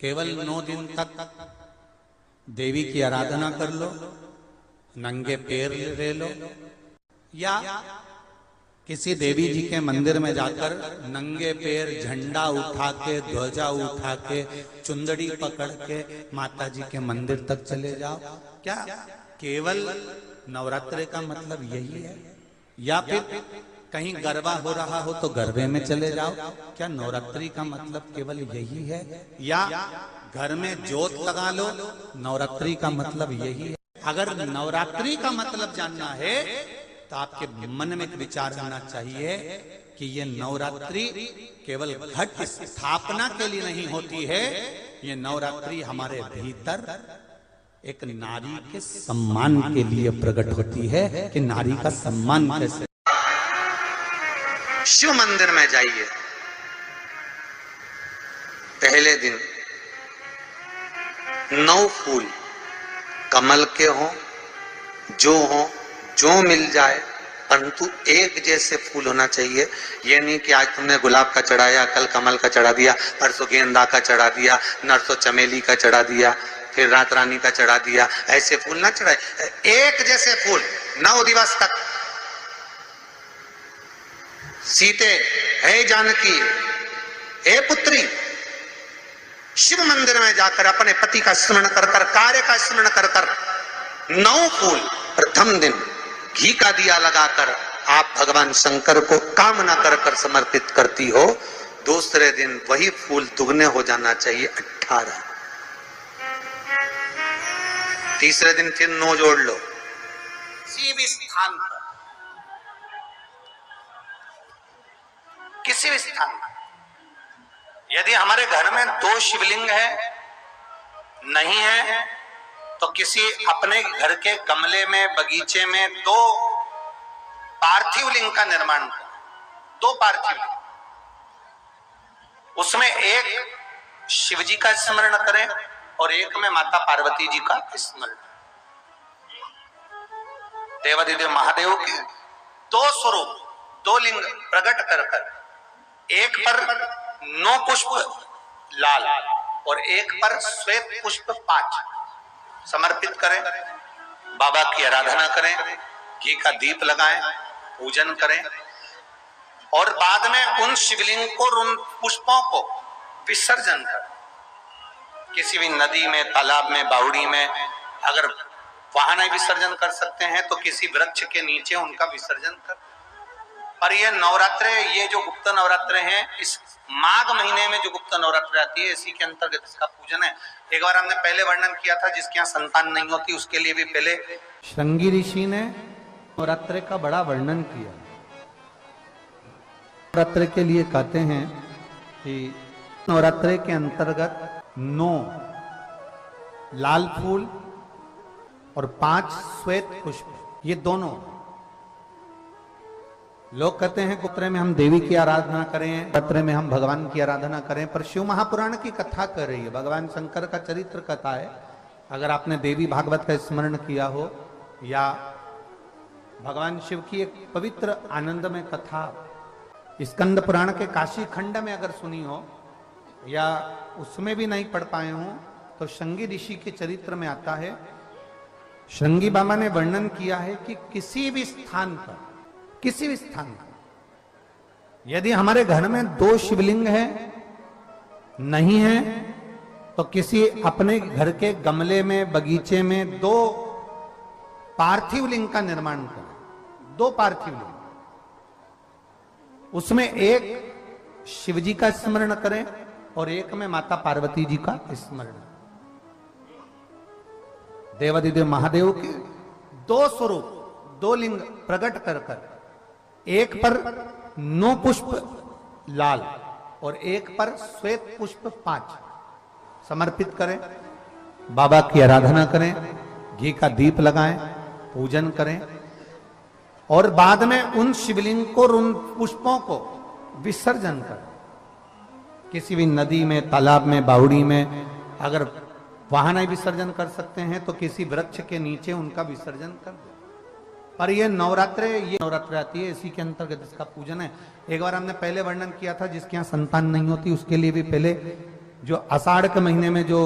केवल 9 दिन तक देवी की आराधना कर लो, नंगे पैर ले लो, या किसी देवी जी के मंदिर में जाकर नंगे पैर झंडा उठा के, ध्वजा उठा के, चुंदड़ी पकड़ के माता जी के मंदिर तक चले जाओ। क्या केवल नवरात्रि का मतलब यही है? या फिर कहीं गरबा हो रहा हो तो गरबे में चले जाओ? क्या नवरात्रि का मतलब केवल यही है? या घर में जोत लगा लो, नवरात्रि का मतलब यही है? अगर नवरात्रि का मतलब जानना है तो आपके मन में एक विचार आना चाहिए कि ये नवरात्रि केवल घट स्थापना के लिए नहीं होती है, ये नवरात्रि हमारे भीतर एक नारी के सम्मान के लिए प्रकट होती है कि नारी का सम्मान कैसे। शिव मंदिर में जाइए, पहले दिन 9 फूल कमल के हों, जो मिल जाए, परंतु एक जैसे फूल होना चाहिए। ये नहीं कि आज तुमने गुलाब का चढ़ाया, कल कमल का चढ़ा दिया, परसों गेंदा का चढ़ा दिया, नरसों चमेली का चढ़ा दिया, फिर रात रानी का चढ़ा दिया। ऐसे फूल ना चढ़ाए, एक जैसे फूल 9 दिवस तक। सीते, हे जानकी, हे पुत्री, शिव मंदिर में जाकर अपने पति का स्मरण कर कर, कार्य का स्मरण कर कर 9 फूल प्रथम दिन घी का दिया लगाकर आप भगवान शंकर को कामना कर कर समर्पित करती हो। दूसरे दिन वही फूल दुगने हो जाना चाहिए, 18। तीसरे दिन फिर 9 जोड़ लो। किसी भी स्थान पर, किसी भी स्थान पर, यदि हमारे घर में 2 शिवलिंग है, नहीं है, तो किसी अपने घर के गमले में, बगीचे में 2 पार्थिव लिंग का निर्माण करें। 2 पार्थिव लिंग, उसमें एक शिव जी का स्मरण करें और एक में माता पार्वती जी का स्मरण। देवादिदेव महादेव के 2 स्वरूप, 2 लिंग प्रकट कर कर, एक पर 9 पुष्प लाल और एक पर श्वेत पुष्प 5 समर्पित करें। बाबा की आराधना करें, घी का दीप लगाएं, पूजन करें और बाद में उन शिवलिंग को, उन पुष्पों को विसर्जन करें। किसी भी नदी में, तालाब में, बावड़ी में, अगर वहां नहीं विसर्जन कर सकते हैं तो किसी वृक्ष के नीचे उनका विसर्जन कर। और ये नवरात्रे, ये जो गुप्त नवरात्रे हैं, इस माघ महीने में जो गुप्त नवरात्रि आती है, इसी के अंतर्गत इसका पूजन है। एक बार हमने पहले वर्णन किया था, जिसके यहाँ संतान नहीं होती उसके लिए भी पहले श्रृंगी ऋषि ने नवरात्रि का बड़ा वर्णन किया। नवरात्रि के लिए कहते हैं कि नवरात्रि के अंतर्गत 9 लाल फूल और 5 श्वेत पुष्प, ये दोनों। लोग कहते हैं नवरात्रि में हम देवी की आराधना करें, नवरात्रि में हम भगवान की आराधना करें, पर शिव महापुराण की कथा कर रही है, भगवान शंकर का चरित्र कथा है। अगर आपने देवी भागवत का स्मरण किया हो या भगवान शिव की एक पवित्र आनंदमय कथा स्कंद पुराण के काशी खंड में अगर सुनी हो या उसमें भी नहीं पढ़ पाए हो, तो श्रृंगी ऋषि के चरित्र में आता है। श्रृंगी बाबा ने वर्णन किया है कि किसी भी स्थान पर, किसी भी स्थान पर यदि हमारे घर में 2 शिवलिंग है, नहीं है, तो किसी अपने घर के गमले में, बगीचे में 2 पार्थिव लिंग का निर्माण करें। 2 पार्थिव लिंग, उसमें एक शिव जी का स्मरण करें और एक में माता पार्वती जी का स्मरण। देवादिदेव महादेव के 2 स्वरूप, 2 लिंग प्रकट कर कर, एक पर 9 पुष्प लाल और एक पर श्वेत पुष्प 5 समर्पित करें। बाबा की आराधना करें, घी का दीप लगाएं, पूजन करें और बाद में उन शिवलिंग को, उन पुष्पों को विसर्जन करें। किसी भी नदी में, तालाब में, बावड़ी में, अगर वहां नहीं विसर्जन कर सकते हैं तो किसी वृक्ष के नीचे उनका विसर्जन कर दो। पर ये नवरात्रे, ये नवरात्रि आती है, इसी के अंतर्गत इसका पूजन है। एक बार हमने पहले वर्णन किया था, जिसके यहाँ संतान नहीं होती उसके लिए भी पहले जो आषाढ़ के महीने में जो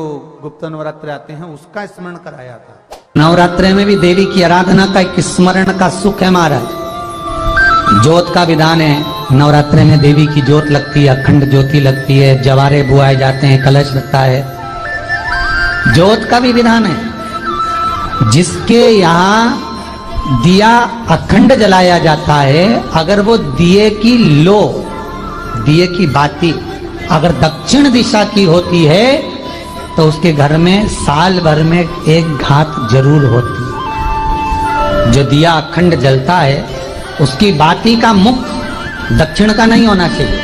गुप्त नवरात्र आते हैं उसका स्मरण कराया था। नवरात्रे में भी देवी की आराधना का एक स्मरण का सुख है महाराज। ज्योत का विधान है, नवरात्रे में देवी की ज्योत लगती है, अखंड ज्योति लगती है, जवारे बुआए जाते हैं, कलश लगता है। ज्योत का भी विधान है। जिसके यहाँ दिया अखंड जलाया जाता है, अगर वो दिए की बाती अगर दक्षिण दिशा की होती है तो उसके घर में साल भर में एक घात जरूर होती है। जो दिया अखंड जलता है उसकी बाती का मुख दक्षिण का नहीं होना चाहिए।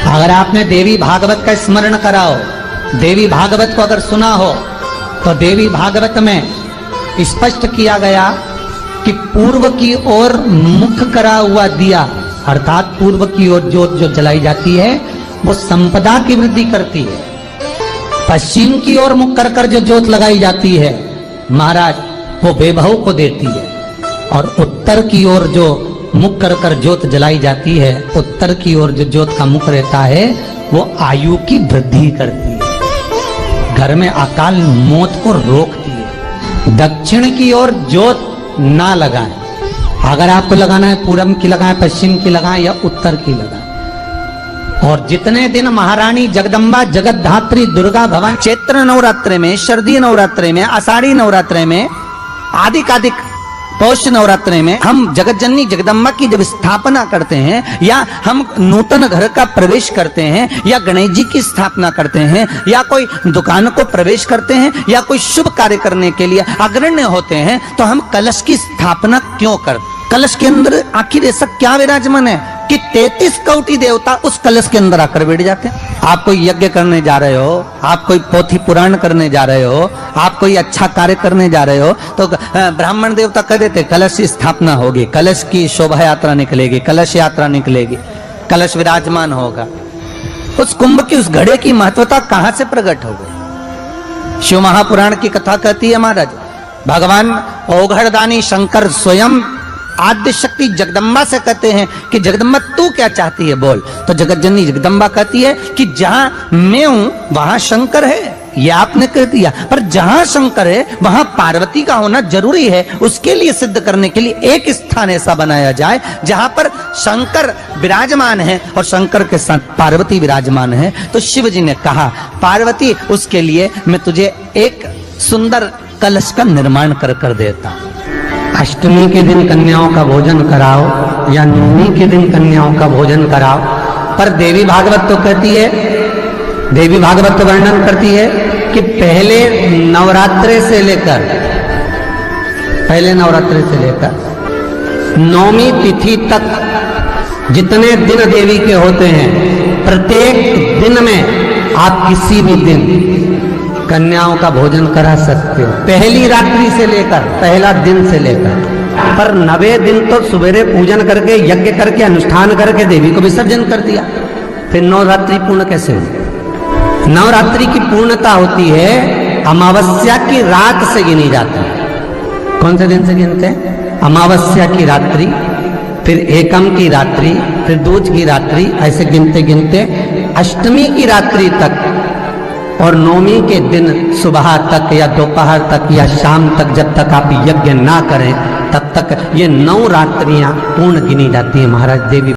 अगर आपने देवी भागवत का स्मरण कराओ, देवी भागवत को अगर सुना हो, तो देवी भागवत में स्पष्ट किया गया कि पूर्व की ओर मुख करा हुआ दिया, अर्थात पूर्व की ओर ज्योत जो जलाई जाती है वो संपदा की वृद्धि करती है। पश्चिम की ओर मुख कर कर जो ज्योत लगाई जाती है महाराज वो वैभव को देती है। और उत्तर की ओर जो मुख कर कर ज्योत जलाई जाती है, उत्तर की ओर जो ज्योत का मुख रहता है वो आयु की वृद्धि करती है, घर में अकाल मौत को रोकती है। दक्षिण की ओर ज्योत ना लगाएं। अगर आपको लगाना है पूरब की लगाएं, पश्चिम की लगाएं या उत्तर की लगाएं। और जितने दिन महारानी जगदम्बा जगतधात्री दुर्गा भवन चैत्र नवरात्रे में, शारदीय नवरात्रे में, आषाढ़ी नवरात्रे में, आदिकादिक पौष नवरात्रे में हम जगत जननी जगदम्बा की जब स्थापना करते हैं, या हम नूतन घर का प्रवेश करते हैं, या गणेश जी की स्थापना करते हैं, या कोई दुकान को प्रवेश करते हैं, या कोई शुभ कार्य करने के लिए अग्रण्य होते हैं, तो हम कलश की स्थापना क्यों करते? कलश के अंदर आखिर ऐसा क्या विराजमान है कि 33 कोटि देवता उस कलश के अंदर आकर बैठ जाते हैं? आप कोई यज्ञ करने जा रहे हो, आप कोई पोथी पुराण करने जा रहे हो, आप कोई अच्छा कार्य करने जा रहे हो, तो ब्राह्मण देवता कह देते कलश की स्थापना होगी, कलश की शोभा यात्रा निकलेगी, कलश यात्रा निकलेगी, कलश विराजमान होगा। उस कुंभ की उस घड़े की महत्वता कहां से प्रकट हो गई? शिव महापुराण की कथा कहती है महाराज, भगवान ओघड़दानी शंकर स्वयं आद्य शक्ति जगदम्बा से कहते हैं कि जगदम्बा तू क्या चाहती है बोल। तो जगत जननी जगदम्बा कहती है कि जहां मैं हूं वहां शंकर है, ये आपने कह दिया, पर जहां शंकर है वहां पार्वती का होना जरूरी है। उसके लिए सिद्ध करने के लिए एक स्थान ऐसा बनाया जाए जहां पर शंकर विराजमान है और शंकर के साथ पार्वती विराजमान है। तो शिव जी ने कहा पार्वती उसके लिए मैं तुझे एक सुंदर कलश का निर्माण कर कर देता हूं। अष्टमी के दिन कन्याओं का भोजन कराओ या नवमी के दिन कन्याओं का भोजन कराओ। पर देवी भागवत तो कहती है, देवी भागवत तो वर्णन करती है कि पहले नवरात्रे से लेकर नवमी तिथि तक जितने दिन देवी के होते हैं, प्रत्येक दिन में आप किसी भी दिन कन्याओं का भोजन करा सकते हो, पहली रात्रि से लेकर, पहला दिन से लेकर। पर 9वें दिन तो सवेरे पूजन करके यज्ञ करके अनुष्ठान करके देवी को विसर्जन कर दिया, फिर नवरात्रि पूर्ण कैसे हुई? नवरात्रि की पूर्णता होती है अमावस्या की रात से गिनी जाती है। कौन से दिन से गिनते हैं? अमावस्या की रात्रि, फिर एकम की रात्रि, फिर दूज की रात्रि, ऐसे गिनते गिनते अष्टमी की रात्रि तक और नवमी के दिन सुबह तक या दोपहर तक या शाम तक, जब तक आप यज्ञ ना करें तब तक ये 9 रात्रियां पूर्ण गिनी जाती है महाराज देवी